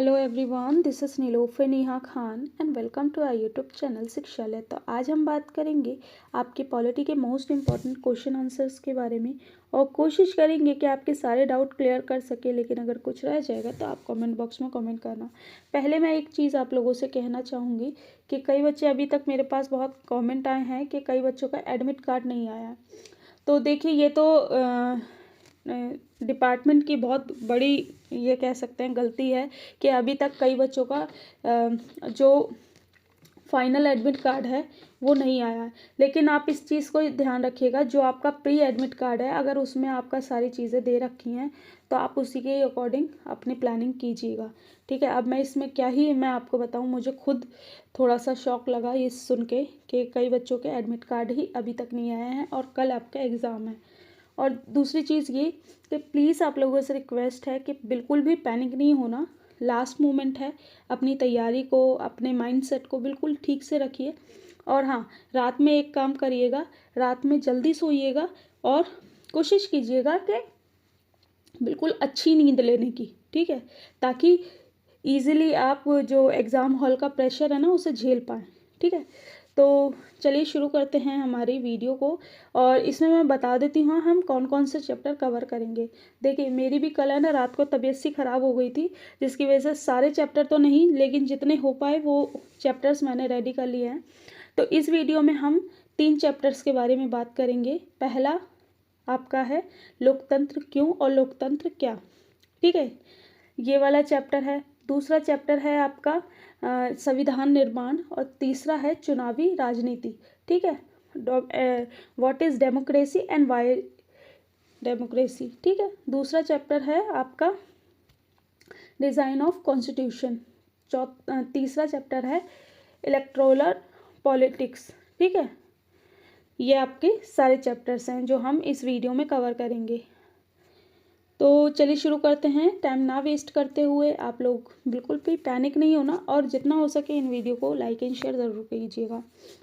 Hello everyone, this is Nilofar Neha Khan and welcome to our YouTube channel Shikshalaya. तो आज हम बात करेंगे आपके पॉलिटी के मोस्ट इम्पॉर्टेंट क्वेश्चन आंसर्स के बारे में और कोशिश करेंगे कि आपके सारे डाउट क्लियर कर सके। लेकिन अगर कुछ रह जाएगा तो आप कमेंट बॉक्स में कमेंट करना। पहले मैं एक चीज़ आप लोगों से कहना चाहूँगी कि कई बच्चे अभी तक मेरे पास बहुत कॉमेंट आए हैं कि कई बच्चों का एडमिट कार्ड नहीं आया है। तो देखिए, ये तो डिपार्टमेंट की बहुत बड़ी ये कह सकते हैं गलती है कि अभी तक कई बच्चों का जो फाइनल एडमिट कार्ड है वो नहीं आया है। लेकिन आप इस चीज़ को ध्यान रखिएगा, जो आपका प्री एडमिट कार्ड है अगर उसमें आपका सारी चीज़ें दे रखी हैं तो आप उसी के अकॉर्डिंग अपनी प्लानिंग कीजिएगा। ठीक है, अब मैं इसमें क्या ही मैं आपको बताऊं, मुझे खुद थोड़ा सा शौक लगा ये सुन के कि कई बच्चों के एडमिट कार्ड ही अभी तक नहीं आए हैं और कल आपका एग्ज़ाम है। और दूसरी चीज़ ये कि प्लीज़ आप लोगों से रिक्वेस्ट है कि बिल्कुल भी पैनिक नहीं होना। लास्ट मोमेंट है, अपनी तैयारी को, अपने माइंडसेट को बिल्कुल ठीक से रखिए। और हाँ, रात में एक काम करिएगा, रात में जल्दी सोइएगा और कोशिश कीजिएगा कि बिल्कुल अच्छी नींद लेने की। ठीक है, ताकि ईज़िली आप जो एग्ज़ाम हॉल का प्रेशर है ना उसे झेल पाएँ। ठीक है, तो चलिए शुरू करते हैं हमारी वीडियो को। और इसमें मैं बता देती हूँ हम कौन कौन से चैप्टर कवर करेंगे। देखिए, मेरी भी कल है ना रात को तबीयत सी ख़राब हो गई थी, जिसकी वजह से सारे चैप्टर तो नहीं लेकिन जितने हो पाए वो चैप्टर्स मैंने रेडी कर लिए हैं। तो इस वीडियो में हम 3 चैप्टर्स के बारे में बात करेंगे। पहला आपका है लोकतंत्र क्यों और लोकतंत्र क्या। ठीक है, ये वाला चैप्टर है। दूसरा चैप्टर है आपका संविधान निर्माण और तीसरा है चुनावी राजनीति। ठीक है, what is democracy and Y democracy. ठीक है, दूसरा चैप्टर है आपका डिज़ाइन ऑफ कॉन्स्टिट्यूशन। तीसरा चैप्टर है इलेक्टोरल पॉलिटिक्स। ठीक है, ये आपके सारे चैप्टर्स हैं जो हम इस वीडियो में कवर करेंगे। तो चलिए शुरू करते हैं। टाइम ना वेस्ट करते हुए आप लोग बिल्कुल भी पैनिक नहीं होना और जितना हो सके इन वीडियो को लाइक एंड शेयर ज़रूर कीजिएगा।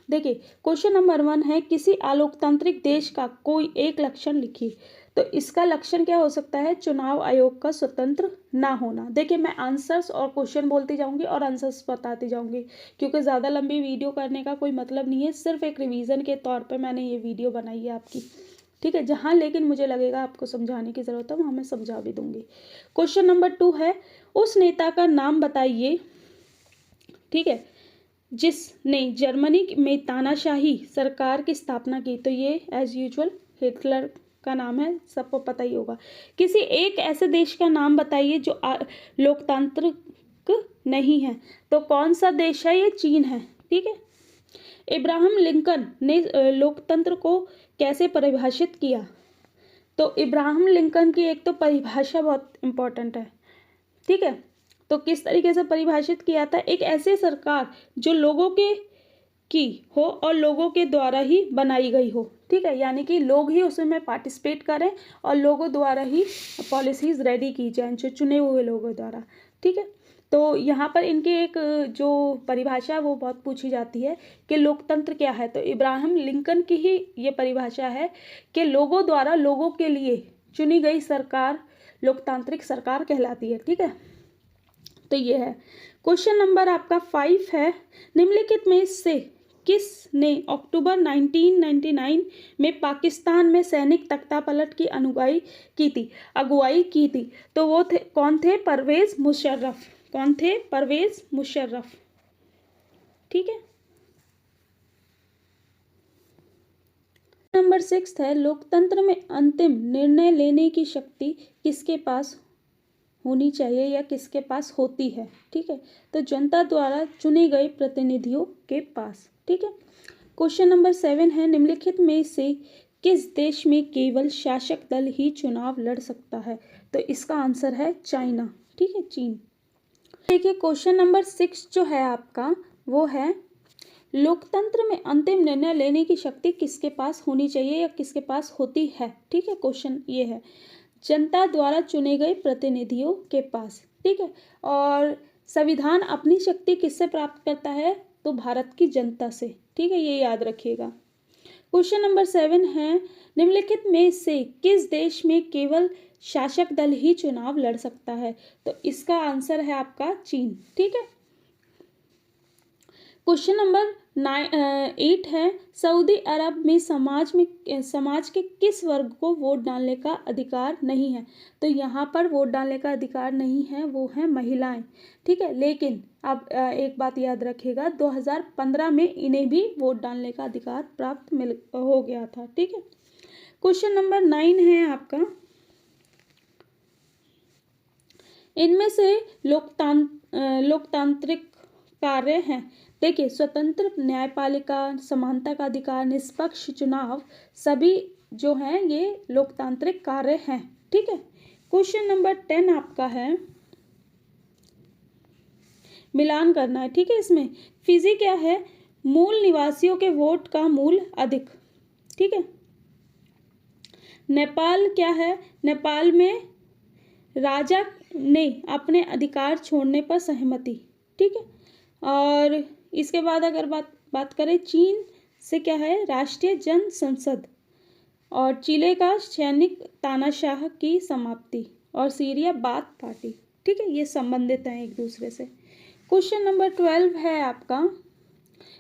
देखिए, क्वेश्चन नंबर 1 है, किसी अलोकतांत्रिक देश का कोई एक लक्षण लिखिए। तो इसका लक्षण क्या हो सकता है? चुनाव आयोग का स्वतंत्र ना होना। देखिए, मैं आंसर्स और क्वेश्चन बोलती जाऊंगी और आंसर्स बताती जाऊंगी, क्योंकि ज़्यादा लंबी वीडियो करने का कोई मतलब नहीं है। सिर्फ एक रिवीजन के तौर पर मैंने ये वीडियो बनाई है आपकी। ठीक है, जहाँ लेकिन मुझे लगेगा आपको समझाने की ज़रूरत है वहाँ मैं समझा भी दूंगी। क्वेश्चन नंबर 2 है, उस नेता का नाम बताइए, ठीक है, जिसने जर्मनी में तानाशाही सरकार की स्थापना की। तो ये एज यूजुअल हिटलर का नाम है, सबको पता ही होगा। किसी एक ऐसे देश का नाम बताइए जो लोकतांत्रिक नहीं है। तो कौन सा देश है? ये चीन है। ठीक है, इब्राहिम लिंकन ने लोकतंत्र को कैसे परिभाषित किया? तो इब्राहिम लिंकन की एक तो परिभाषा बहुत इम्पोर्टेंट है। ठीक है, तो किस तरीके से परिभाषित किया था? एक ऐसी सरकार जो लोगों के की हो और लोगों के द्वारा ही बनाई गई हो। ठीक है, यानी कि लोग ही उसमें पार्टिसिपेट करें और लोगों द्वारा ही पॉलिसीज़ रेडी की जाएं, जो चुने हुए लोगों द्वारा। ठीक है, तो यहाँ पर इनकी एक जो परिभाषा है वो बहुत पूछी जाती है कि लोकतंत्र क्या है। तो इब्राहिम लिंकन की ही ये परिभाषा है कि लोगों द्वारा लोगों के लिए चुनी गई सरकार लोकतांत्रिक सरकार कहलाती है। ठीक है, तो ये है। क्वेश्चन नंबर आपका 5 है, निम्नलिखित में से किसने अक्टूबर 1999 में पाकिस्तान में सैनिक तख्तापलट की अगुवाई की थी? तो वो थे, कौन थे? परवेज मुशर्रफ। कौन थे? परवेज मुशर्रफ। ठीक है, नंबर 6 है, लोकतंत्र में अंतिम निर्णय लेने की शक्ति किसके पास होनी चाहिए या किसके पास होती है? ठीक है, तो जनता द्वारा चुने गए प्रतिनिधियों के पास। ठीक है, क्वेश्चन नंबर 7 है, निम्नलिखित में से किस देश में केवल शासक दल ही चुनाव लड़ सकता है? तो इसका आंसर है चाइना। ठीक है, चीन। देखिए, क्वेश्चन नंबर 6 जो है आपका वो है, लोकतंत्र में अंतिम निर्णय लेने की शक्ति किसके पास होनी चाहिए या किसके पास होती है? ठीक है, क्वेश्चन ये है, जनता द्वारा चुने गए प्रतिनिधियों के पास। ठीक है, और संविधान अपनी शक्ति किससे प्राप्त करता है? तो भारत की जनता से। ठीक है, ये याद रखिएगा। क्वेश्चन नंबर 7 है, निम्नलिखित में से किस देश में केवल शासक दल ही चुनाव लड़ सकता है? तो इसका आंसर है आपका चीन। ठीक है। क्वेश्चन नंबर 8 है, सऊदी अरब में समाज के किस वर्ग को वोट डालने का अधिकार नहीं है? तो यहाँ पर वोट डालने का अधिकार नहीं है, वो है महिलाएं। ठीक है। लेकिन अब एक बात याद रखिएगा, 2015 में इन्हें भी वोट डालने का अधिकार प्राप्त हो गया था। ठीक है। क्वेश्चन नंबर 9 है आपका, इनमें से लोकतांत्रिक कार्य हैं। देखिए, स्वतंत्र न्यायपालिका, समानता का अधिकार, निष्पक्ष चुनाव, सभी जो हैं ये लोकतांत्रिक कार्य हैं। ठीक है। क्वेश्चन नंबर 10 आपका है, मिलान करना है। ठीक है। इसमें फिजी क्या है? मूल निवासियों के वोट का मूल अधिक। ठीक है। नेपाल क्या है? नेपाल में राजा ने अपने अधिकार छोड़ने पर सहमति। ठीक है। और इसके बाद अगर बात करें चीन से क्या है? राष्ट्रीय जन संसद। और चिले का सैनिक तानाशाह की समाप्ति। और सीरिया बाथ पार्टी। ठीक है। ये संबंधित हैं एक दूसरे से। क्वेश्चन नंबर 12 है आपका,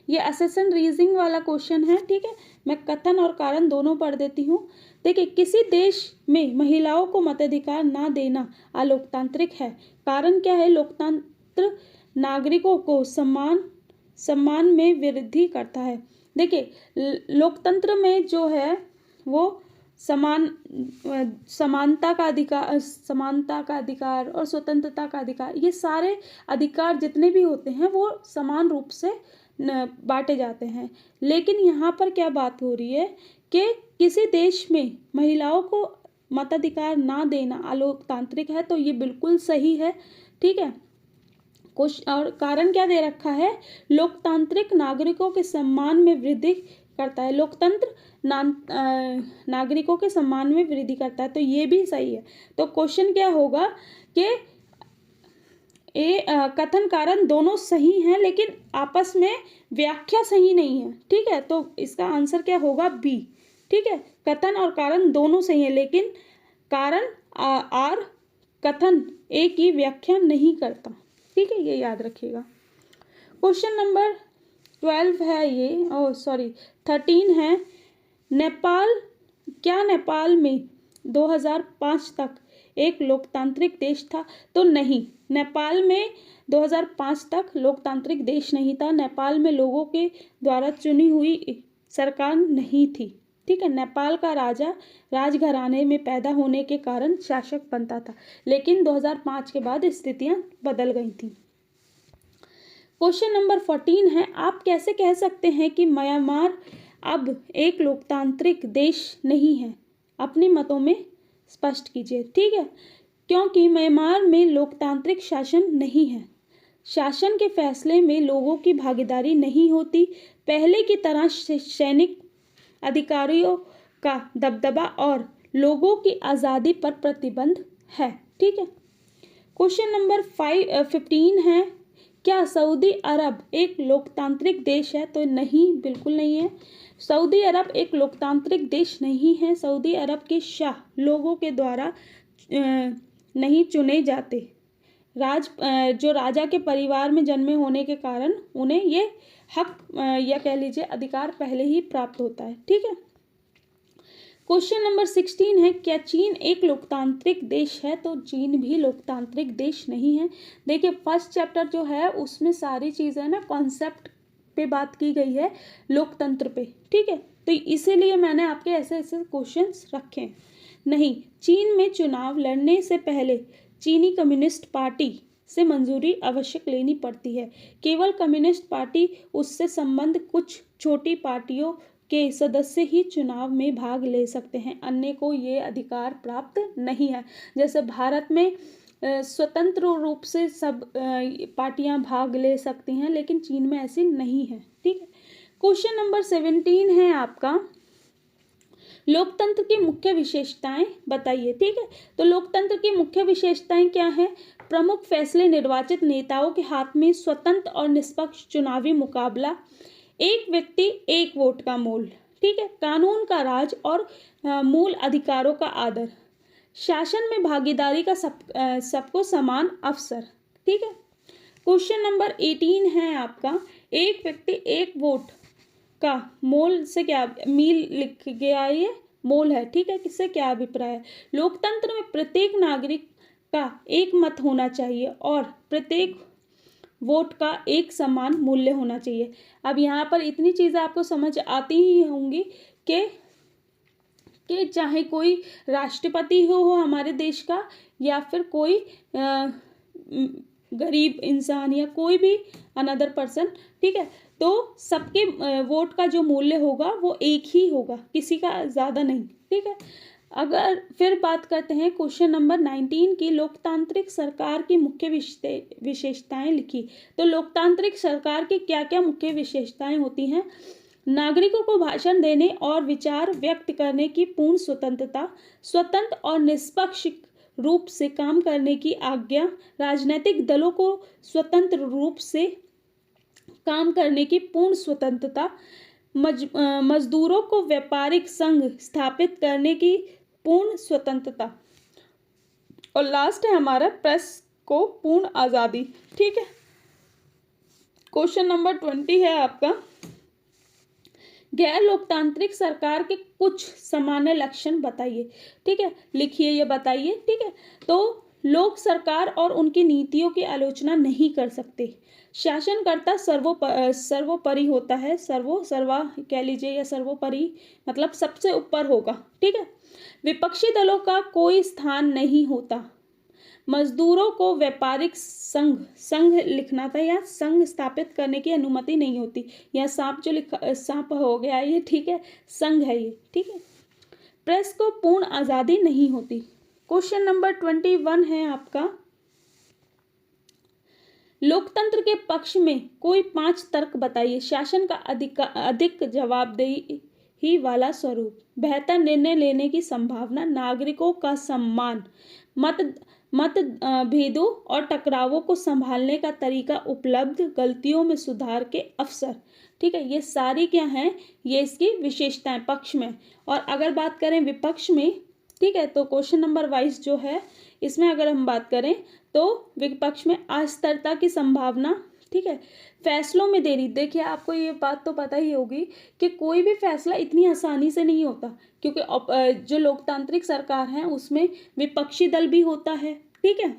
ये असेसन रीजनिंग वाला क्वेश्चन है। ठीक है। मैं कथन और कारण दोनों पढ़ देती हूँ। देखिए, किसी देश में महिलाओं को मताधिकार ना देना अलोकतांत्रिक है। कारण क्या है? लोकतंत्र नागरिकों को सम्मान में वृद्धि करता है। देखिए, लोकतंत्र में जो है वो समानता का अधिकार और स्वतंत्रता का अधिकार, ये सारे अधिकार जितने भी होते हैं वो समान रूप से बांटे जाते हैं। लेकिन यहाँ पर क्या बात हो रही है कि किसी देश में महिलाओं को मताधिकार ना देना अलोकतांत्रिक है, तो ये बिल्कुल सही है। ठीक है। और कारण क्या दे रखा है? लोकतांत्रिक नागरिकों के सम्मान में वृद्धि करता है। लोकतंत्र नागरिकों के सम्मान में वृद्धि करता है, तो ये भी सही है। तो क्वेश्चन क्या होगा कि कथन कारण दोनों सही हैं, लेकिन आपस में व्याख्या सही नहीं है। ठीक है। तो इसका आंसर क्या होगा? बी। ठीक है। कथन और कारण दोनों सही है, लेकिन कारण आर कथन ए की व्याख्या नहीं करता। ठीक है। ये याद रखिएगा। क्वेश्चन नंबर 12 है ये, 13 है, नेपाल में 2005 तक एक लोकतांत्रिक देश था? तो नहीं, नेपाल में 2005 तक लोकतांत्रिक देश नहीं था। नेपाल में लोगों के द्वारा चुनी हुई सरकार नहीं थी। ठीक है। नेपाल का राजा राजघराने में पैदा होने के कारण शासक बनता था, लेकिन 2005 के बाद स्थितियां बदल गई थी। क्वेश्चन नंबर 14 है, आप कैसे कह सकते हैं कि म्यांमार अब एक लोकतांत्रिक देश नहीं है? अपने मतों में स्पष्ट कीजिए। ठीक है। क्योंकि म्यांमार में लोकतांत्रिक शासन नहीं है। शासन के फैसले में लोगों की भागीदारी नहीं होती। पहले की तरह सैनिक अधिकारियों का दबदबा और लोगों की आज़ादी पर प्रतिबंध है। ठीक है। क्वेश्चन नंबर 15 है, क्या सऊदी अरब एक लोकतांत्रिक देश है? तो नहीं, बिल्कुल नहीं है। सऊदी अरब एक लोकतांत्रिक देश नहीं है। सऊदी अरब के शाह लोगों के द्वारा नहीं चुने जाते। जो राजा के परिवार में जन्मे होने के कारण उन्हें ये हक या कह लीजिए अधिकार पहले ही प्राप्त होता है। ठीक है। क्वेश्चन नंबर 16 है, क्या चीन एक लोकतांत्रिक देश है? तो चीन भी लोकतांत्रिक देश नहीं है। देखिए, फर्स्ट चैप्टर जो है उसमें सारी चीज़ें ना कॉन्सेप्ट पे बात की गई है, लोकतंत्र पे। ठीक है। तो इसीलिए मैंने आपके ऐसे क्वेश्चंस रखे। नहीं, चीन में चुनाव लड़ने से पहले चीनी कम्युनिस्ट पार्टी से मंजूरी आवश्यक लेनी पड़ती है। केवल कम्युनिस्ट पार्टी, उससे संबंध कुछ छोटी पार्टियों के सदस्य ही चुनाव में भाग ले सकते हैं, अन्य को ये अधिकार प्राप्त नहीं है। जैसे भारत में स्वतंत्र रूप से सब पार्टियां भाग ले सकती हैं, लेकिन चीन में ऐसी नहीं है। ठीक है। क्वेश्चन नंबर 17 है आपका, लोकतंत्र की मुख्य विशेषताएं बताइए। ठीक है। तो लोकतंत्र की मुख्य विशेषताएं क्या हैं? प्रमुख फैसले निर्वाचित नेताओं के हाथ में, स्वतंत्र और निष्पक्ष चुनावी मुकाबला, एक व्यक्ति एक वोट का मूल्य। ठीक है, कानून का राज और मूल अधिकारों का आदर, शासन में भागीदारी का सबको समान अवसर। ठीक है, क्वेश्चन नंबर 18 है आपका, एक व्यक्ति एक वोट का मोल से क्या, मील लिख गया ये मोल है, ठीक है, किससे क्या अभिप्राय है। लोकतंत्र में प्रत्येक नागरिक का एक मत होना चाहिए और प्रत्येक वोट का एक समान मूल्य होना चाहिए। अब यहाँ पर इतनी चीज़ें आपको समझ आती ही होंगी कि चाहे कोई राष्ट्रपति हो हमारे देश का, या फिर कोई गरीब इंसान या कोई भी अनदर पर्सन, ठीक है, तो सबके वोट का जो मूल्य होगा वो एक ही होगा, किसी का ज़्यादा नहीं। ठीक है, अगर फिर बात करते हैं क्वेश्चन नंबर 19 की, लोकतांत्रिक सरकार की मुख्य विशेषताएं लिखी। तो लोकतांत्रिक सरकार की क्या क्या मुख्य विशेषताएं होती हैं। नागरिकों को भाषण देने और विचार व्यक्त करने की पूर्ण स्वतंत्रता, स्वतंत्र और निष्पक्ष रूप से काम करने की आज्ञा, राजनीतिक दलों को स्वतंत्र रूप से काम करने की पूर्ण स्वतंत्रता, मजदूरों को व्यापारिक संघ स्थापित करने की पूर्ण स्वतंत्रता, और लास्ट है हमारा प्रेस को पूर्ण आज़ादी। ठीक है, क्वेश्चन नंबर 20 है आपका, गैर लोकतांत्रिक सरकार के कुछ सामान्य लक्षण बताइए। ठीक है, लिखिए, ये बताइए। ठीक है, तो लोग सरकार और उनकी नीतियों की आलोचना नहीं कर सकते, शासनकर्ता सर्वोपरि होता है, सर्वा कह लीजिए, या सर्वोपरि मतलब सबसे ऊपर होगा। ठीक है, विपक्षी दलों का कोई स्थान नहीं होता, मजदूरों को व्यापारिक संघ लिखना था, या संघ स्थापित करने की अनुमति नहीं होती, या सांप हो गया ये, ठीक है, संघ है ये। ठीक है, प्रेस को पूर्ण आज़ादी नहीं होती। क्वेश्चन नंबर 21 है आपका, लोकतंत्र के पक्ष में कोई 5 तर्क बताइए। शासन का अधिक जवाबदेही वाला स्वरूप, बेहतर निर्णय लेने की संभावना, नागरिकों का सम्मान, मतभेदों और टकरावों को संभालने का तरीका उपलब्ध, गलतियों में सुधार के अवसर। ठीक है, ये सारी क्या हैं, ये इसकी विशेषताएं पक्ष में। और अगर बात करें विपक्ष में, ठीक है, तो क्वेश्चन नंबर 22 जो है, इसमें अगर हम बात करें तो विपक्ष में अस्थिरता की संभावना। ठीक है, फैसलों में देरी। देखिए, आपको ये बात तो पता ही होगी कि कोई भी फैसला इतनी आसानी से नहीं होता, क्योंकि जो लोकतांत्रिक सरकार है उसमें विपक्षी दल भी होता है। ठीक है,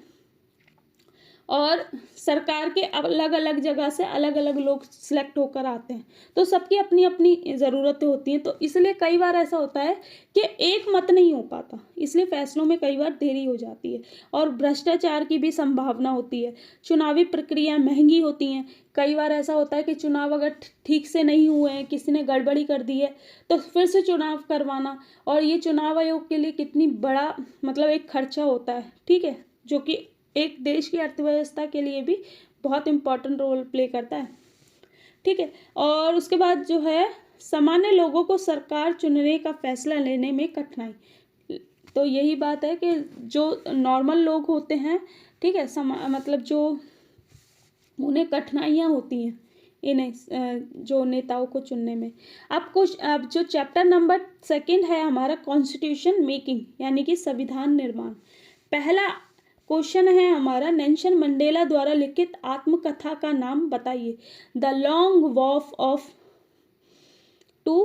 और सरकार के अलग अलग जगह से अलग अलग लोग सिलेक्ट होकर आते हैं, तो सबकी अपनी अपनी ज़रूरतें होती हैं, तो इसलिए कई बार ऐसा होता है कि एक मत नहीं हो पाता, इसलिए फैसलों में कई बार देरी हो जाती है। और भ्रष्टाचार की भी संभावना होती है, चुनावी प्रक्रिया महंगी होती हैं, कई बार ऐसा होता है कि चुनाव अगर ठीक से नहीं हुए हैं, किसी ने गड़बड़ी कर दी है, तो फिर से चुनाव करवाना, और ये चुनाव आयोग के लिए कितनी बड़ा मतलब एक खर्चा होता है। ठीक है, जो कि एक देश की अर्थव्यवस्था के लिए भी बहुत इम्पोर्टेंट रोल प्ले करता है। ठीक है, और उसके बाद जो है, सामान्य लोगों को सरकार चुनने का फैसला लेने में कठिनाई। तो यही बात है कि जो नॉर्मल लोग होते हैं, ठीक है, मतलब जो उन्हें कठिनाइयाँ होती हैं इन्हें जो नेताओं को चुनने में। अब जो चैप्टर नंबर 2 है हमारा, कॉन्स्टिट्यूशन मेकिंग, यानी कि संविधान निर्माण। पहला क्वेश्चन है हमारा, नेल्सन मंडेला द्वारा लिखित आत्मकथा का नाम बताइए। The long walk to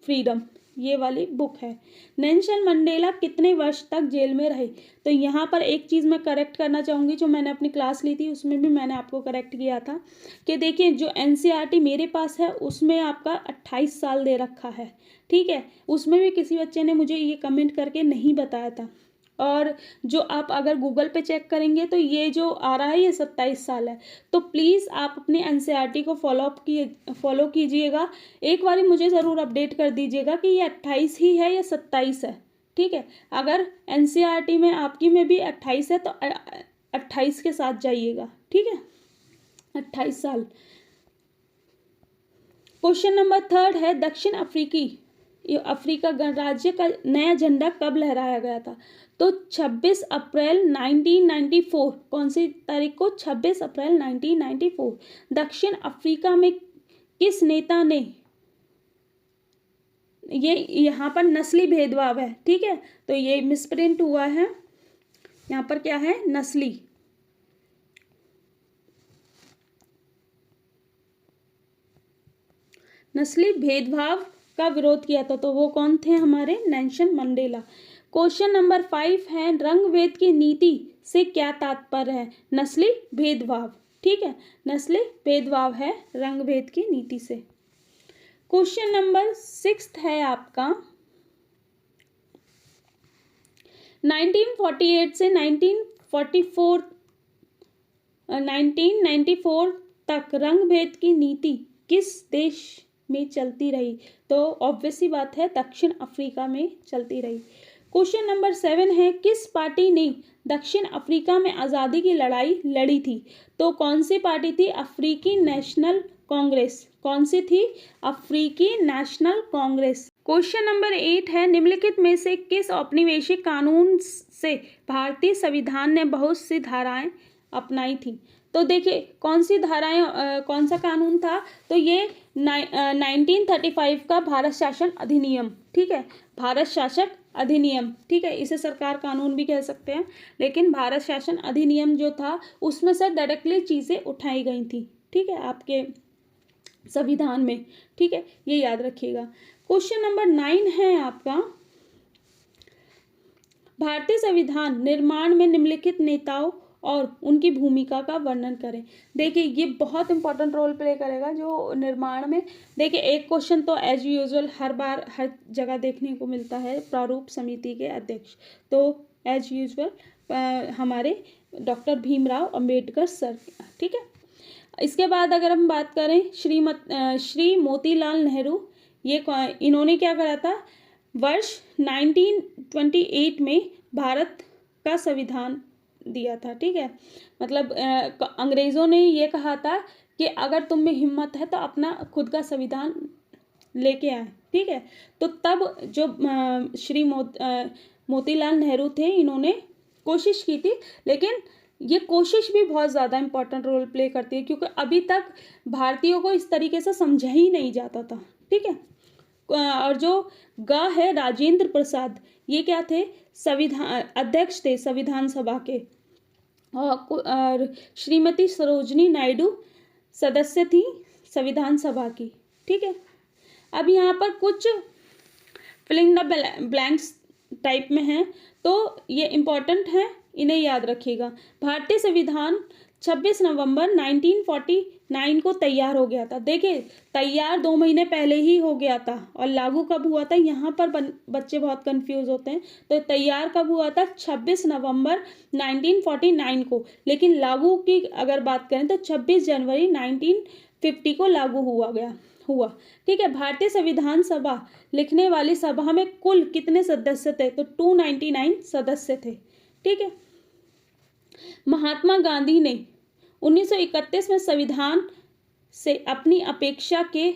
freedom, ये वाली बुक है। नेल्सन मंडेला कितने वर्ष तक जेल में रहे। तो यहाँ पर एक चीज़ मैं करेक्ट करना चाहूँगी, जो मैंने अपनी क्लास ली थी उसमें भी मैंने आपको करेक्ट किया था कि देखिए, जो NCERT मेरे पास है उसमें आपका 28 साल दे रखा है। ठीक है, उसमें भी किसी बच्चे ने मुझे ये कमेंट करके नहीं बताया था, और जो आप अगर गूगल पे चेक करेंगे तो ये जो आ रहा है ये 27 साल है। तो प्लीज़ आप अपने NCERT को फॉलो कीजिएगा, एक बार मुझे ज़रूर अपडेट कर दीजिएगा कि ये 28 ही है या 27 है। ठीक है, अगर NCERT में आपकी में भी 28 है तो 28 के साथ जाइएगा। ठीक है, 28 साल। क्वेश्चन नंबर 3 है, दक्षिण अफ्रीका गणराज्य का नया झंडा कब लहराया गया था। तो 26 अप्रैल 1994, कौन सी तारीख को, 26 अप्रैल 1994 दक्षिण अफ्रीका में किस नेता ने, ये यहाँ पर नस्ली भेदभाव है, ठीक है, तो ये मिसप्रिंट हुआ है, यहाँ पर क्या है, नस्ली भेदभाव का विरोध किया था, तो वो कौन थे, हमारे नेल्सन मंडेला। क्वेश्चन नंबर 5 है, रंग भेद की नीति से क्या तात्पर्य है, नस्ली भेदभाव, ठीक है, नस्ली भेदभाव है रंग भेद की नीति से। क्वेश्चन नंबर 6 है आपका, 1948 से 1994 तक रंग भेद की नीति किस देश में चलती रही, तो ऑब्वियस सी बात है दक्षिण अफ्रीका में चलती रही। क्वेश्चन नंबर 7 है, किस पार्टी ने दक्षिण अफ्रीका में आज़ादी की लड़ाई लड़ी थी, तो कौन सी पार्टी थी, अफ्रीकी नेशनल कांग्रेस, कौन सी थी, अफ्रीकी नेशनल कांग्रेस। क्वेश्चन नंबर 8 है, निम्नलिखित में से किस औपनिवेशिक कानून से भारतीय संविधान ने बहुत सी धाराएं अपनाई थी, तो देखिए कौन सी धाराएं, कौन सा कानून था, तो ये 1935 का भारत शासन अधिनियम, ठीक है, भारत शासक अधिनियम, ठीक है, इसे सरकार कानून भी कह सकते हैं, लेकिन भारत शासन अधिनियम जो था उसमें से डायरेक्टली चीज़ें उठाई गई थी, ठीक है, आपके संविधान में, ठीक है, ये याद रखिएगा। क्वेश्चन नंबर 9 है आपका, भारतीय संविधान निर्माण में निम्नलिखित नेताओं और उनकी भूमिका का वर्णन करें। देखिए ये बहुत इंपॉर्टेंट रोल प्ले करेगा जो निर्माण में, देखिए एक क्वेश्चन तो एज यूजुअल हर बार हर जगह देखने को मिलता है, प्रारूप समिति के अध्यक्ष, तो एज यूजुअल हमारे डॉक्टर भीमराव अंबेडकर सर, ठीक है। इसके बाद अगर हम बात करें श्री मोतीलाल नेहरू, ये इन्होंने क्या करा था, वर्ष 1928 में भारत का संविधान दिया था, ठीक है, मतलब अंग्रेज़ों ने ये कहा था कि अगर तुम में हिम्मत है तो अपना खुद का संविधान लेके आए, ठीक है, तो तब जो श्री मोतीलाल नेहरू थे, इन्होंने कोशिश की थी, लेकिन ये कोशिश भी बहुत ज़्यादा इम्पोर्टेंट रोल प्ले करती है, क्योंकि अभी तक भारतीयों को इस तरीके से समझा ही नहीं जाता था, ठीक है। और जो है राजेंद्र प्रसाद, ये क्या थे, संविधान अध्यक्ष थे संविधान सभा के, और श्रीमती सरोजनी नायडू सदस्य थी संविधान सभा की, ठीक है। अब यहाँ पर कुछ फिलिंग द ब्लैंक्स टाइप में हैं, तो ये इम्पोर्टेंट है, इन्हें याद रखिएगा। भारतीय संविधान 26 नवंबर 1949 को तैयार हो गया था, देखिए तैयार 2 महीने पहले ही हो गया था, और लागू कब हुआ था, यहाँ पर बच्चे बहुत कंफ्यूज होते हैं, तो तैयार कब हुआ था, 26 नवंबर 1949 को, लेकिन लागू की अगर बात करें तो 26 जनवरी 1950 को लागू हुआ, ठीक है। भारतीय संविधान सभा लिखने वाली सभा में कुल कितने सदस्य थे, तो 299 सदस्य थे, ठीक है। महात्मा गांधी ने 1931 में संविधान से अपनी अपेक्षा के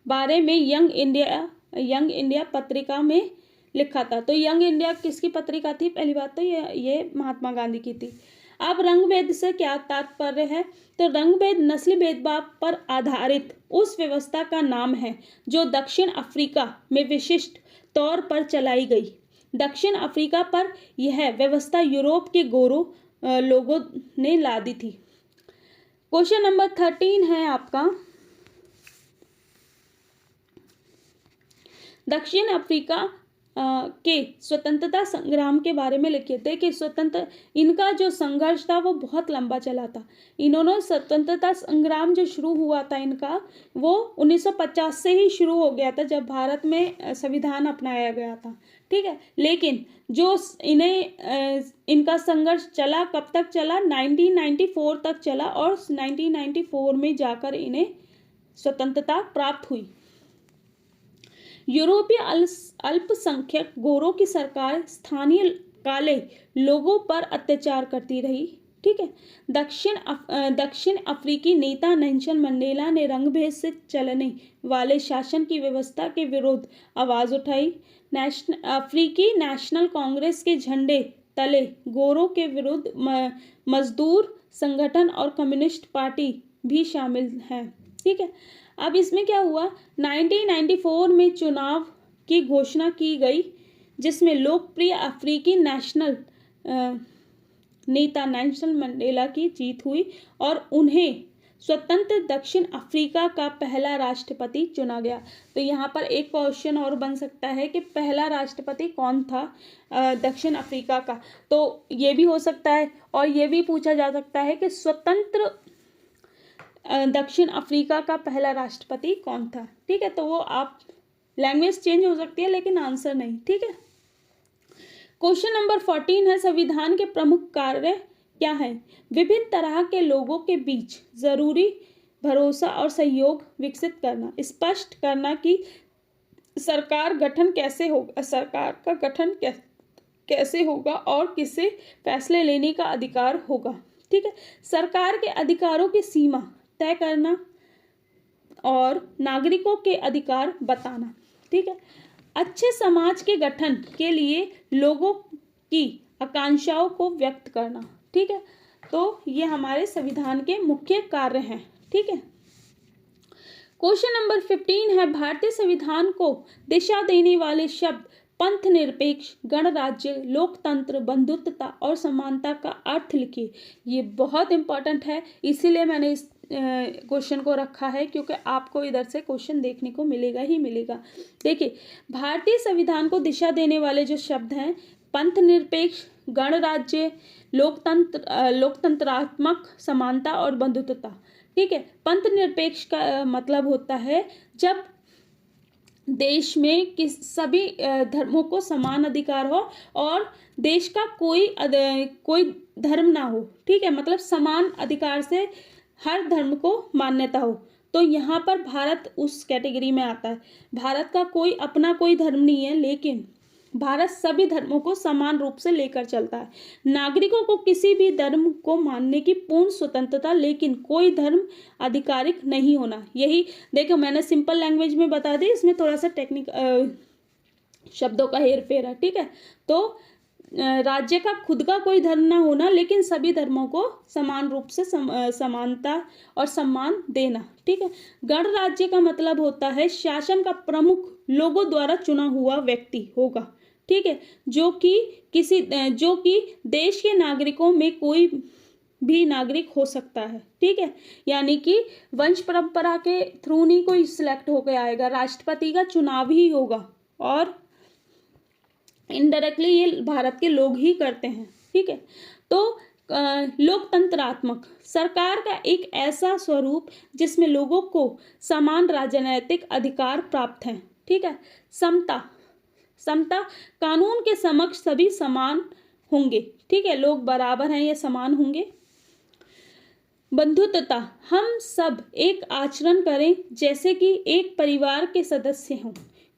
बारे में यंग इंडिया पत्रिका में लिखा था, तो यंग इंडिया किसकी पत्रिका थी, पहली बात तो ये महात्मा गांधी की थी। अब रंगभेद से क्या तात्पर्य है, तो रंगभेद नस्ली भेदभाव पर आधारित उस व्यवस्था का नाम है जो दक्षिण अफ्रीका में विशिष्ट तौर पर चलाई गई। दक्षिण अफ्रीका पर यह व्यवस्था यूरोप के गोरों लोगों ने लादी थी। क्वेश्चन नंबर 13 है आपका, दक्षिण अफ्रीका के स्वतंत्रता संग्राम के बारे में लिखिए। देखिए इनका जो संघर्ष था वो बहुत लंबा चला था। इन्होंने स्वतंत्रता संग्राम जो शुरू हुआ था इनका, वो 1950 से ही शुरू हो गया था, जब भारत में संविधान अपनाया गया था, ठीक है। लेकिन जो इनका संघर्ष चला, कब तक चला, 1994 तक चला, और 1994 में जाकर इन्हें स्वतंत्रता प्राप्त हुई। यूरोपीय अल्पसंख्यक गोरों की सरकार स्थानीय काले लोगों पर अत्याचार करती रही, ठीक है। दक्षिण अफ्रीकी नेता नेल्सन मंडेला ने रंगभेद से चलने वाले शासन की व्यवस्था के विरुद्ध आवाज उठाई। अफ्रीकी नेशनल कांग्रेस के झंडे तले गोरों के विरुद्ध मजदूर संगठन और कम्युनिस्ट पार्टी भी शामिल हैं, ठीक है। अब इसमें क्या हुआ, 1994 में चुनाव की घोषणा की गई जिसमें लोकप्रिय अफ्रीकी नेशनल नेता नेल्सन मंडेला की जीत हुई और उन्हें स्वतंत्र दक्षिण अफ्रीका का पहला राष्ट्रपति चुना गया। तो यहाँ पर एक क्वेश्चन और बन सकता है कि पहला राष्ट्रपति कौन था दक्षिण अफ्रीका का, तो ये भी हो सकता है। और ये भी पूछा जा सकता है कि स्वतंत्र दक्षिण अफ्रीका का पहला राष्ट्रपति कौन था। ठीक है, तो वो आप लैंग्वेज चेंज हो सकती है लेकिन आंसर नहीं। ठीक है। क्वेश्चन नंबर 14 है, संविधान के प्रमुख कार्य क्या है? विभिन्न तरह के लोगों के बीच जरूरी भरोसा और सहयोग विकसित करना, स्पष्ट करना कि सरकार गठन कैसे होगा, सरकार का गठन कैसे होगा और किसे फैसले लेने का अधिकार होगा। ठीक है। सरकार के अधिकारों की सीमा तय करना और नागरिकों के अधिकार बताना। ठीक है। अच्छे समाज के गठन के लिए लोगों की आकांक्षाओं को व्यक्त करना। ठीक है, तो ये हमारे संविधान के मुख्य कार्य हैं। ठीक है। क्वेश्चन नंबर 15 है, भारतीय संविधान को दिशा देने वाले शब्द पंथ निरपेक्ष, गणराज्य, लोकतंत्र, बंधुत्वता और समानता का अर्थ लिखिए। ये बहुत इंपॉर्टेंट है, इसीलिए मैंने इस क्वेश्चन को रखा है क्योंकि आपको इधर से क्वेश्चन देखने को मिलेगा ही मिलेगा। देखिए, भारतीय संविधान को दिशा देने वाले जो शब्द हैं, पंथ निरपेक्ष, गणराज्य, लोकतंत्रात्मक, समानता और बंधुत्वता। ठीक है। पंथ निरपेक्ष का मतलब होता है जब देश में सभी धर्मों को समान अधिकार हो और देश का कोई धर्म ना हो। ठीक है, मतलब समान अधिकार से हर धर्म को मान्यता हो। तो यहाँ पर भारत उस कैटेगरी में आता है। भारत का अपना कोई धर्म नहीं है, लेकिन भारत सभी धर्मों को समान रूप से लेकर चलता है। नागरिकों को किसी भी धर्म को मानने की पूर्ण स्वतंत्रता, लेकिन कोई धर्म आधिकारिक नहीं होना। यही देखो, मैंने सिंपल लैंग्वेज में बता दी, इसमें थोड़ा सा शब्दों का हेर फेर है। ठीक है, तो राज्य का खुद का कोई धर्म ना होना, लेकिन सभी धर्मों को समान रूप से समानता और सम्मान देना। ठीक है। गणराज्य का मतलब होता है शासन का प्रमुख लोगों द्वारा चुना हुआ व्यक्ति होगा। ठीक है, जो कि देश के नागरिकों में कोई भी नागरिक हो सकता है। ठीक है, यानी कि वंश परंपरा के थ्रू नहीं कोई सिलेक्ट होकर आएगा, राष्ट्रपति का चुनाव ही होगा और इनडायरेक्टली ये भारत के लोग ही करते हैं। ठीक है, तो लोकतंत्रात्मक, सरकार का एक ऐसा स्वरूप जिसमें लोगों को समान राजनीतिक अधिकार प्राप्त हैं। ठीक है। समता, कानून के समक्ष सभी समान होंगे। ठीक है, लोग बराबर हैं, ये समान होंगे। बंधुत्वता, हम सब एक आचरण करें जैसे कि एक परिवार के सदस्य हों।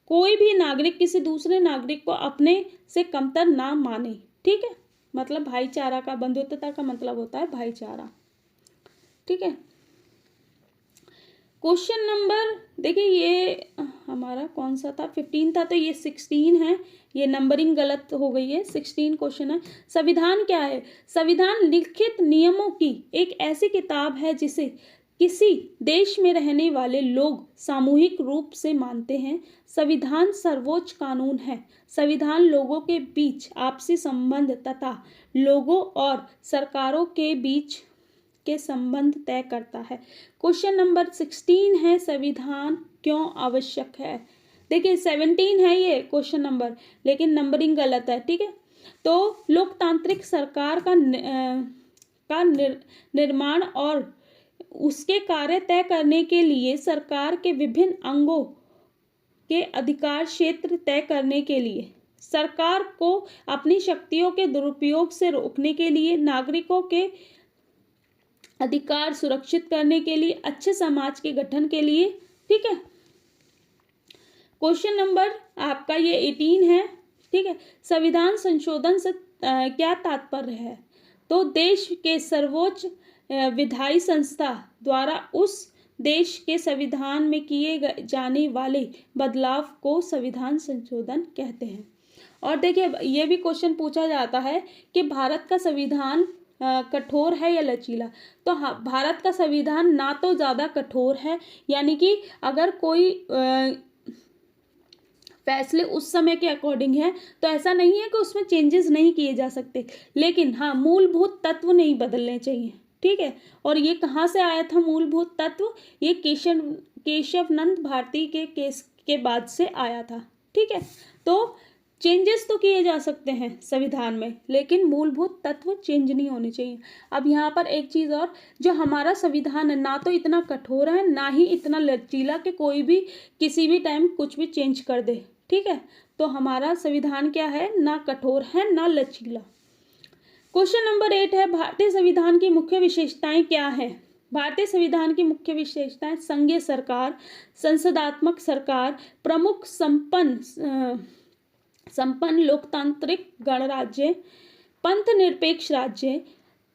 कोई भी नागरिक किसी दूसरे नागरिक को अपने से कमतर ना माने। ठीक है, मतलब भाईचारा का, बंधुत्वता का मतलब होता है भाईचारा। ठीक है। क्वेश्चन नंबर देखिए, ये हमारा कौन सा था, 15 था, तो ये 16 है, ये नंबरिंग गलत हो गई है। 16 क्वेश्चन है, संविधान क्या है? संविधान लिखित नियमों की एक ऐसी किताब है जिसे किसी देश में रहने वाले लोग सामूहिक रूप से मानते हैं। संविधान सर्वोच्च कानून है। संविधान लोगों के बीच आपसी संबंध तथा लोगों और सरकारों के बीच के संबंध तय करता है। क्वेश्चन नंबर 16 है, संविधान क्यों आवश्यक है? देखिए 17 है ये क्वेश्चन नंबर, लेकिन नंबरिंग गलत है। ठीक है, तो लोकतांत्रिक सरकार का निर्माण और उसके कार्य तय करने के लिए सरकार के विभिन्न अंगों के अधिकार क्षेत्र तय करने के लिए, सरकार को अपनी शक्तियों के दुरुपयोग से रोकने के लिए, नागरिकों के अधिकार सुरक्षित करने के लिए, अच्छे समाज के गठन के लिए। ठीक है। क्वेश्चन नंबर आपका ये 18 है। ठीक है, संविधान संशोधन से क्या तात्पर्य है? तो देश के सर्वोच्च विधायी संस्था द्वारा उस देश के संविधान में किए जाने वाले बदलाव को संविधान संशोधन कहते हैं। और देखिए, ये भी क्वेश्चन पूछा जाता है कि भारत का संविधान कठोर है या लचीला? तो हाँ, भारत का संविधान ना तो ज़्यादा कठोर है, यानी कि अगर कोई फैसले उस समय के अकॉर्डिंग है तो ऐसा नहीं है कि उसमें चेंजेस नहीं किए जा सकते, लेकिन हाँ, मूलभूत तत्व नहीं बदलने चाहिए, ठीक है। और ये कहाँ से आया था मूलभूत तत्व? ये केशवनंद भारती के केस के बाद से आया था, ठीक है। तो चेंजेस तो किए जा सकते हैं संविधान में, लेकिन मूलभूत तत्व चेंज नहीं होने चाहिए। अब यहाँ पर एक चीज़ और, जो हमारा संविधान है ना तो इतना कठोर है ना ही इतना लचीला कि कोई भी किसी भी टाइम कुछ भी चेंज कर दे, ठीक है। तो हमारा संविधान क्या है? ना कठोर है ना लचीला। क्वेश्चन नंबर 8 है, भारतीय संविधान की मुख्य विशेषताएं क्या है? भारतीय संविधान की मुख्य विशेषताएं संघीय सरकार, संसदात्मक सरकार, प्रमुख संपन्न लोकतांत्रिक गणराज्य, पंथ निरपेक्ष राज्य,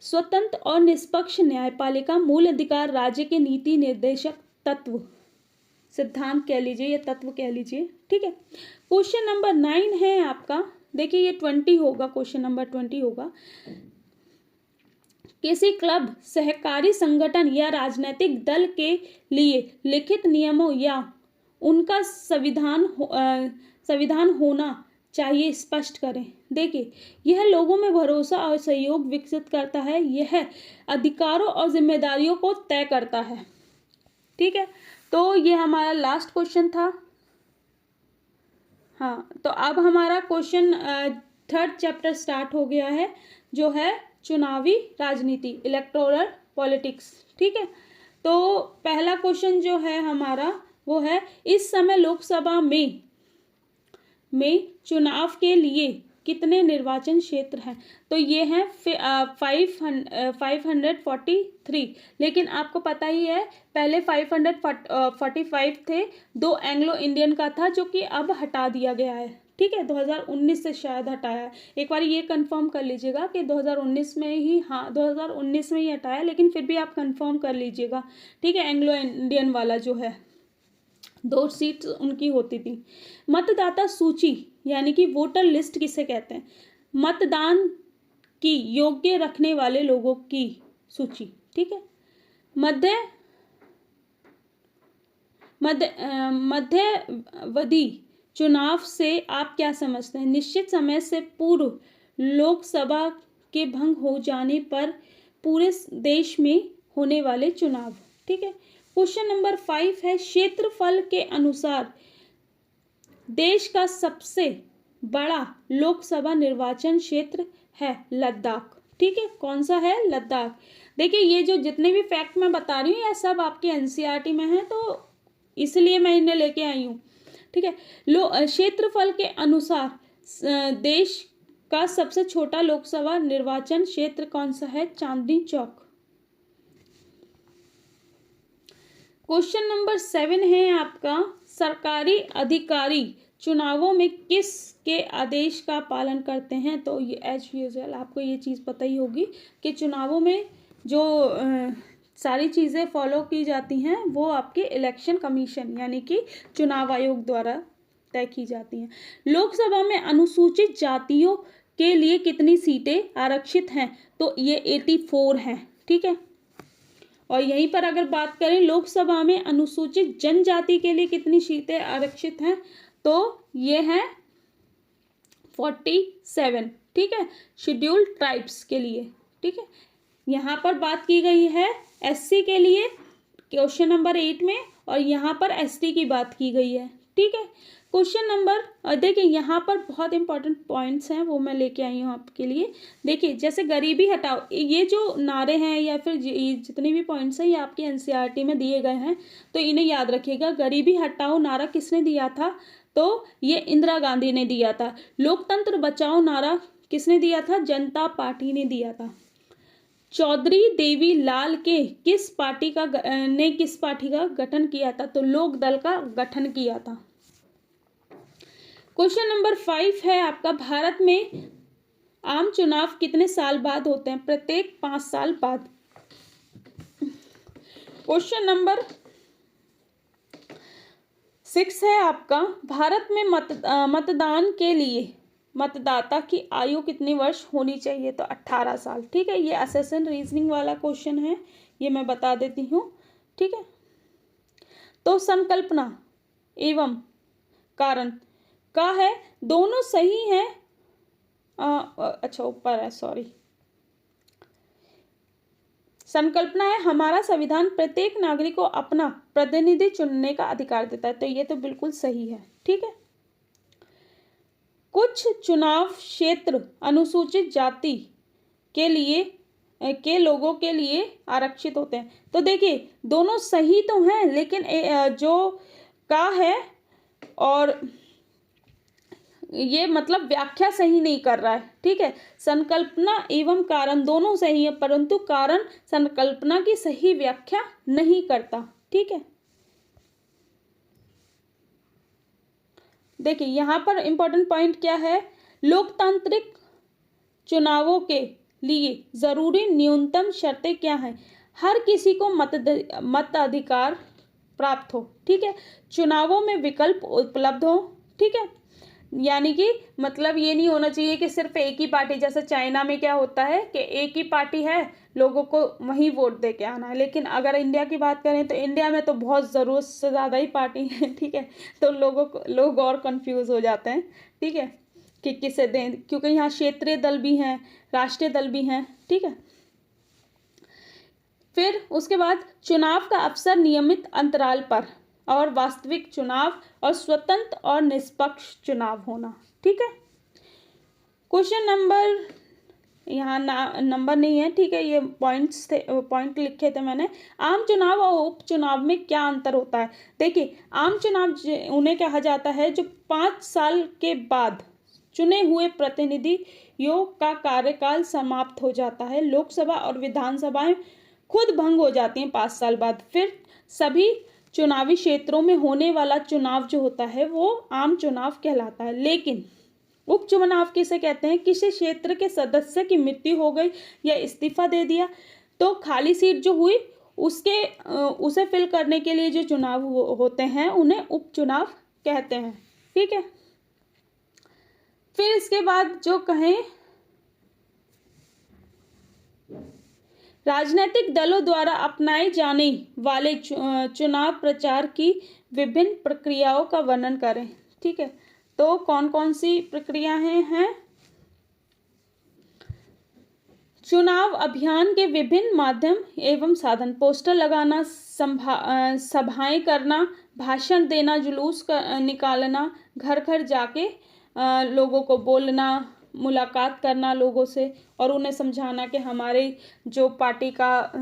स्वतंत्र और निष्पक्ष न्यायपालिका, मूल अधिकार राज्य के नीति निर्देशक तत्व, सिद्धांत कह लीजिए या तत्व कह लीजिए, ठीक है। क्वेश्चन नंबर 9 है आपका, देखिए ये 20 होगा, क्वेश्चन नंबर 20 होगा। किसी क्लब, सहकारी संगठन या राजनीतिक दल के लिए लिखित नियमों या उनका संविधान होना चाहिए स्पष्ट करें। देखिए, यह लोगों में भरोसा और सहयोग विकसित करता है, यह अधिकारों और जिम्मेदारियों को तय करता है, ठीक है। तो ये हमारा लास्ट क्वेश्चन था। हाँ, तो अब हमारा क्वेश्चन 3rd चैप्टर स्टार्ट हो गया है, जो है चुनावी राजनीति, इलेक्टोरल पॉलिटिक्स, ठीक है। तो पहला क्वेश्चन जो है हमारा वो है, इस समय लोकसभा में चुनाव के लिए कितने निर्वाचन क्षेत्र हैं? तो ये हैं 543, लेकिन आपको पता ही है पहले 545 थे, 2 एंग्लो इंडियन का था जो कि अब हटा दिया गया है, ठीक है। 2019 से शायद हटाया है, एक बार ये कंफर्म कर लीजिएगा कि 2019 में ही, हाँ 2019 में ही हटाया, लेकिन फिर भी आप कंफर्म कर लीजिएगा, ठीक है। एंग्लो इंडियन वाला जो है 2 सीट्स उनकी होती थी। मतदाता सूची यानी कि वोटर लिस्ट किसे कहते हैं? मतदान की योग्य रखने वाले लोगों की सूची, ठीक है। मध्यावधि चुनाव से आप क्या समझते हैं? निश्चित समय से पूर्व लोकसभा के भंग हो जाने पर पूरे देश में होने वाले चुनाव, ठीक है। क्वेश्चन नंबर 5 है, क्षेत्रफल के अनुसार देश का सबसे बड़ा लोकसभा निर्वाचन क्षेत्र है लद्दाख, ठीक है। कौन सा है? लद्दाख। देखिए, ये जो जितने भी फैक्ट मैं बता रही हूँ यह सब आपके एनसीईआरटी में है, तो इसलिए मैं इन्हें लेके आई हूँ, ठीक है। क्षेत्रफल के अनुसार देश का सबसे छोटा लोकसभा निर्वाचन क्षेत्र कौन सा है? चांदनी चौक। क्वेश्चन नंबर 7 है आपका, सरकारी अधिकारी चुनावों में किसके आदेश का पालन करते हैं? तो ये एज यूजुअल आपको ये चीज़ पता ही होगी कि चुनावों में जो सारी चीज़ें फॉलो की जाती हैं वो आपके इलेक्शन कमीशन यानी कि चुनाव आयोग द्वारा तय की जाती हैं। लोकसभा में अनुसूचित जातियों के लिए कितनी सीटें आरक्षित हैं? तो ये 84 हैं, ठीक है। और यहीं पर अगर बात करें लोकसभा में अनुसूचित जनजाति के लिए कितनी सीटें आरक्षित हैं, तो ये है 47, ठीक है, शेड्यूल्ड ट्राइब्स के लिए, ठीक है। यहाँ पर बात की गई है एससी के लिए क्वेश्चन नंबर 8 में, और यहाँ पर एसटी की बात की गई है, ठीक है। क्वेश्चन नंबर देखिए, यहाँ पर बहुत इंपॉर्टेंट पॉइंट्स हैं वो मैं लेके आई हूँ आपके लिए। देखिए, जैसे गरीबी हटाओ, ये जो नारे हैं या फिर जितने भी पॉइंट्स हैं ये आपके एनसीईआरटी में दिए गए हैं, तो इन्हें याद रखिएगा। गरीबी हटाओ नारा किसने दिया था? तो ये इंदिरा गांधी ने दिया था। लोकतंत्र बचाओ नारा किसने दिया था? जनता पार्टी ने दिया था। चौधरी देवी लाल के किस पार्टी का गठन किया था? तो लोक दल का गठन किया था। क्वेश्चन नंबर 5 है आपका, भारत में आम चुनाव कितने साल बाद होते हैं? प्रत्येक 5 साल बाद। क्वेश्चन नंबर 6 है आपका, भारत में मतदान के लिए मतदाता की आयु कितनी वर्ष होनी चाहिए? तो 18 साल। ठीक है, ये असेशन रीजनिंग वाला क्वेश्चन है, ये मैं बता देती हूँ। ठीक है, तो संकल्पना एवं कारण का है, दोनों सही हैं। अच्छा ऊपर है, सॉरी। संकल्पना है हमारा संविधान प्रत्येक नागरिक को अपना प्रतिनिधि चुनने का अधिकार देता है, तो ये तो बिल्कुल सही है। ठीक है, कुछ चुनाव क्षेत्र अनुसूचित जाति के लोगों के लिए आरक्षित होते हैं। तो देखिए दोनों सही तो हैं, लेकिन जो का है और ये मतलब व्याख्या सही नहीं कर रहा है। ठीक है, संकल्पना एवं कारण दोनों सही है, परंतु कारण संकल्पना की सही व्याख्या नहीं करता। ठीक है, देखिए यहाँ पर इंपॉर्टेंट पॉइंट क्या है, लोकतांत्रिक चुनावों के लिए जरूरी न्यूनतम शर्तें क्या हैं? हर किसी को मताधिकार प्राप्त हो। ठीक है, चुनावों में विकल्प उपलब्ध हो। ठीक है, यानी कि मतलब ये नहीं होना चाहिए कि सिर्फ एक ही पार्टी, जैसे चाइना में क्या होता है कि एक ही पार्टी है, लोगों को वहीं वोट दे के आना है। लेकिन अगर इंडिया की बात करें तो इंडिया में तो बहुत ज़रूरत से ज़्यादा ही पार्टी है। ठीक है, तो लोग और कंफ्यूज हो जाते हैं। ठीक है, कि किसे दें, क्योंकि यहाँ क्षेत्रीय दल भी हैं, राष्ट्रीय दल भी हैं। ठीक है, फिर उसके बाद चुनाव का अवसर नियमित अंतराल पर और वास्तविक चुनाव और स्वतंत्र और निष्पक्ष चुनाव होना। ठीक है, क्वेश्चन नंबर यहाँ नंबर नहीं है। ठीक है, ये पॉइंट्स थे, पॉइंट लिखे थे मैंने। आम चुनाव और उपचुनाव में क्या अंतर होता है? देखिए आम चुनाव उन्हें कहा जाता है जो 5 साल के बाद चुने हुए प्रतिनिधियों का कार्यकाल समाप्त हो जाता है। लोकसभा और विधानसभाएं खुद भंग हो जाती हैं 5 साल बाद। फिर सभी चुनावी क्षेत्रों में होने वाला चुनाव जो होता है वो आम चुनाव कहलाता है। लेकिन उपचुनाव किसे कहते हैं? किसी क्षेत्र के सदस्य की मृत्यु हो गई या इस्तीफा दे दिया तो खाली सीट जो हुई उसे फिल करने के लिए जो चुनाव होते हैं उन्हें उपचुनाव कहते हैं। ठीक है, फिर इसके बाद जो कहें, राजनीतिक दलों द्वारा अपनाए जाने वाले चुनाव प्रचार की विभिन्न प्रक्रियाओं का वर्णन करें। ठीक है, तो कौन कौन सी प्रक्रियाएं हैं? चुनाव अभियान के विभिन्न माध्यम एवं साधन, पोस्टर लगाना, सभाएं करना, भाषण देना, जुलूस निकालना, घर घर जाके लोगों को बोलना, मुलाकात करना लोगों से और उन्हें समझाना कि हमारे जो पार्टी का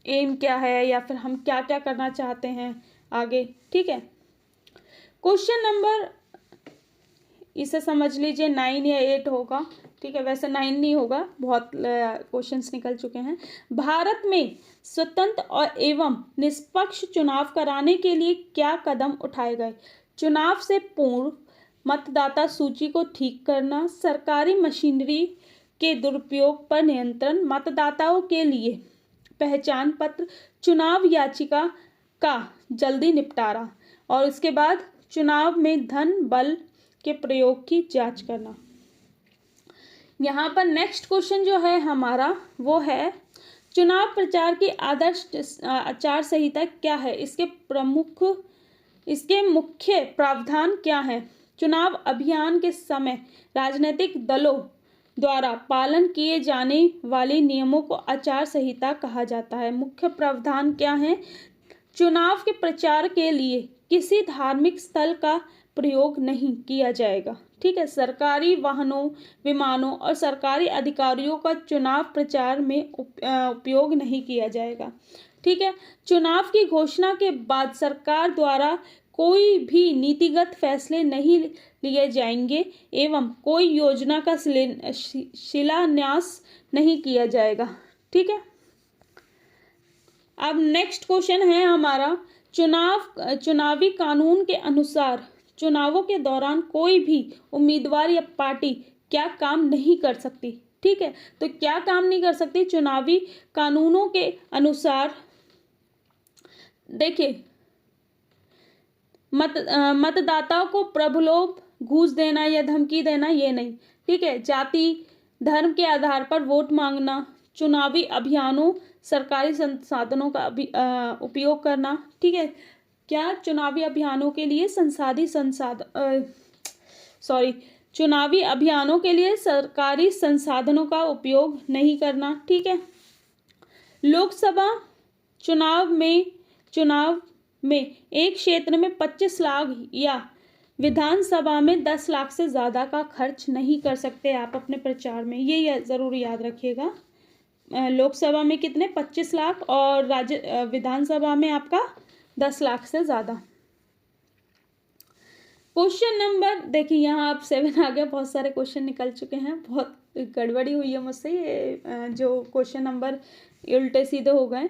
एम क्या है या फिर हम क्या क्या करना चाहते हैं आगे। ठीक है, क्वेश्चन नंबर इसे समझ लीजिए 9 या 8 होगा। ठीक है, वैसे 9 नहीं होगा, बहुत क्वेश्चंस निकल चुके हैं। भारत में स्वतंत्र और एवं निष्पक्ष चुनाव कराने के लिए क्या कदम उठाए गए? चुनाव से पूर्व मतदाता सूची को ठीक करना, सरकारी मशीनरी के दुरुपयोग पर नियंत्रण, मतदाताओं के लिए पहचान पत्र, चुनाव याचिका का जल्दी निपटारा और इसके बाद चुनाव में धन बल के प्रयोग की जांच करना। यहाँ पर नेक्स्ट क्वेश्चन जो है हमारा वो है, चुनाव प्रचार की आदर्श आचार संहिता क्या है? इसके मुख्य प्रावधान क्या है? चुनाव अभियान के समय राजनीतिक दलों द्वारा पालन किए जाने वाले नियमों को आचार संहिता कहा जाता है। मुख्य प्रावधान क्या है? चुनाव के प्रचार के लिए किसी धार्मिक स्थल का प्रयोग नहीं किया जाएगा। ठीक है, सरकारी वाहनों, विमानों और सरकारी अधिकारियों का चुनाव प्रचार में उपयोग नहीं किया जाएगा। ठीक है, चुनाव की घोषणा के बाद सरकार द्वारा कोई भी नीतिगत फैसले नहीं लिए जाएंगे एवं कोई योजना का शिलान्यास नहीं किया जाएगा। ठीक है, अब नेक्स्ट क्वेश्चन है हमारा, चुनावी कानून के अनुसार चुनावों के दौरान कोई भी उम्मीदवार या पार्टी क्या काम नहीं कर सकती? ठीक है, तो क्या काम नहीं कर सकती? चुनावी कानूनों के अनुसार देखिए, मतदाताओं को प्रलोभन, घूस देना या धमकी देना ये नहीं। ठीक है। जाति धर्म के आधार पर वोट मांगना, चुनावी अभियानों सरकारी संसाधनों का उपयोग करना, ठीक है। क्या चुनावी अभियानों के लिए चुनावी अभियानों के लिए सरकारी संसाधनों का उपयोग नहीं करना, ठीक है। लोकसभा चुनाव में एक क्षेत्र में 25 लाख या विधानसभा में 10 लाख से ज़्यादा का खर्च नहीं कर सकते आप अपने प्रचार में, ये ज़रूर याद रखिएगा। लोकसभा में कितने, 25 लाख, और विधानसभा में आपका 10 लाख से ज़्यादा। क्वेश्चन नंबर, देखिए यहाँ आप 7 आ गया, बहुत सारे क्वेश्चन निकल चुके हैं, बहुत गड़बड़ी हुई है मुझसे, ये जो क्वेश्चन नंबर उल्टे सीधे हो गए।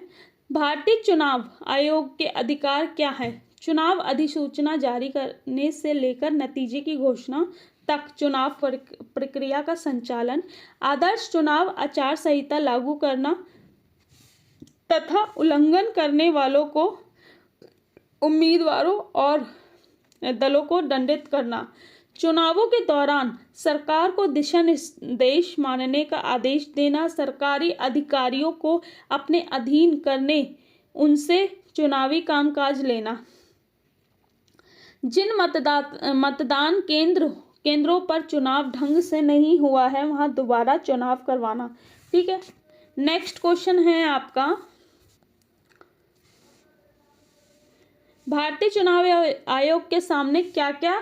भारतीय चुनाव आयोग के अधिकार क्या है? चुनाव अधिसूचना जारी करने से लेकर नतीजे की घोषणा तक चुनाव प्रक्रिया का संचालन, आदर्श चुनाव आचार संहिता लागू करना तथा उल्लंघन करने वालों को, उम्मीदवारों और दलों को दंडित करना, चुनावों के दौरान सरकार को दिशा निर्देश मानने का आदेश देना, सरकारी अधिकारियों को अपने अधीन करने, उनसे चुनावी कामकाज लेना, जिन मतदान केंद्रों पर चुनाव ढंग से नहीं हुआ है वहां दोबारा चुनाव करवाना, ठीक है। नेक्स्ट क्वेश्चन है आपका, भारतीय चुनाव आयोग के सामने क्या क्या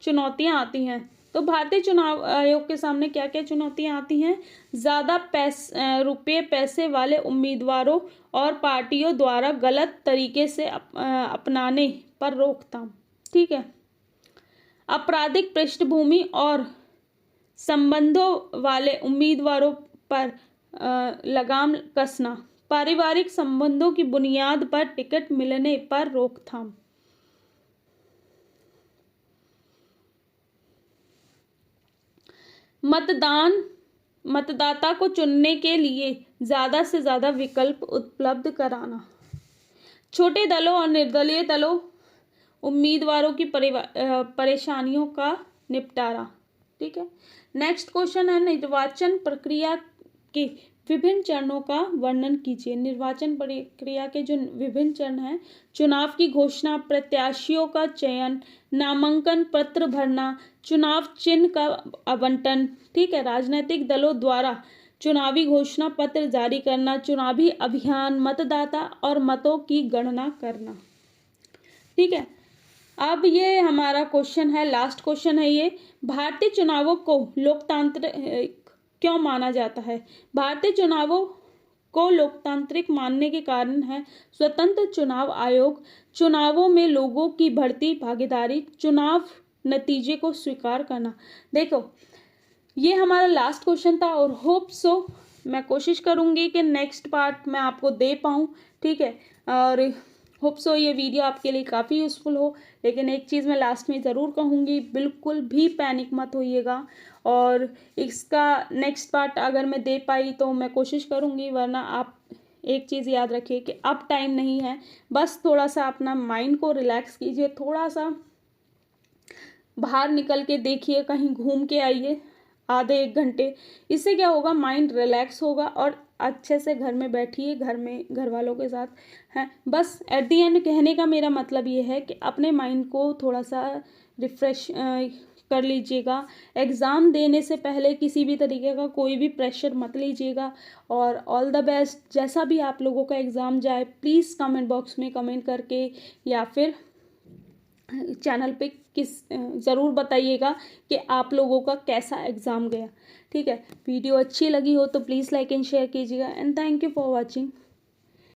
चुनौतियां आती हैं? तो भारतीय चुनाव आयोग के सामने क्या क्या चुनौतियां आती हैं? ज़्यादा पैसे वाले उम्मीदवारों और पार्टियों द्वारा गलत तरीके से अपनाने पर रोकथाम, ठीक है। आपराधिक पृष्ठभूमि और संबंधों वाले उम्मीदवारों पर लगाम कसना, पारिवारिक संबंधों की बुनियाद पर टिकट मिलने पर रोकथाम, मतदाता को चुनने के लिए ज़्यादा से ज़्यादा विकल्प उपलब्ध कराना, छोटे दलों और निर्दलीय दलों उम्मीदवारों की परेशानियों का निपटारा, ठीक है। नेक्स्ट क्वेश्चन है, निर्वाचन प्रक्रिया के विभिन्न चरणों का वर्णन कीजिए। निर्वाचन प्रक्रिया के जो विभिन्न चरण हैं, चुनाव की घोषणा, प्रत्याशियों का चयन, नामांकन पत्र भरना, चुनाव चिन्ह का आवंटन, ठीक है, राजनीतिक दलों द्वारा चुनावी घोषणा पत्र जारी करना, चुनावी अभियान, मतदाता और मतों की गणना करना, ठीक है। अब ये हमारा क्वेश्चन है, लास्ट क्वेश्चन है ये, भारतीय चुनावों को लोकतांत्रिक क्यों माना जाता है? भारतीय चुनावों को लोकतांत्रिक मानने के कारण है स्वतंत्र चुनाव आयोग, चुनावों में लोगों की बढ़ती भागीदारी, चुनाव नतीजे को स्वीकार करना। देखो ये हमारा लास्ट क्वेश्चन था और होप सो मैं कोशिश करूंगी कि नेक्स्ट पार्ट मैं आपको दे पाऊँ, ठीक है। और होप सो ये वीडियो आपके लिए काफ़ी यूज़फुल हो। लेकिन एक चीज़ मैं लास्ट में ज़रूर कहूँगी, बिल्कुल भी पैनिक मत होइएगा, और इसका नेक्स्ट पार्ट अगर मैं दे पाई तो मैं कोशिश करूँगी, वरना आप एक चीज़ याद रखिए कि अब टाइम नहीं है, बस थोड़ा सा अपना माइंड को रिलैक्स कीजिए, थोड़ा सा बाहर निकल के देखिए, कहीं घूम के आइए आधे 1 घंटे। इससे क्या होगा, माइंड रिलैक्स होगा और अच्छे से घर में बैठिए, घर वालों के साथ हैं। बस एट दी एंड कहने का मेरा मतलब ये है कि अपने माइंड को थोड़ा सा रिफ्रेश कर लीजिएगा। एग्ज़ाम देने से पहले किसी भी तरीके का कोई भी प्रेशर मत लीजिएगा, और ऑल द बेस्ट। जैसा भी आप लोगों का एग्ज़ाम जाए, प्लीज़ कमेंट बॉक्स में कमेंट करके या फिर चैनल पे ज़रूर बताइएगा कि आप लोगों का कैसा एग्ज़ाम गया, ठीक है। वीडियो अच्छी लगी हो तो प्लीज़ लाइक एंड शेयर कीजिएगा, and thank you for watching.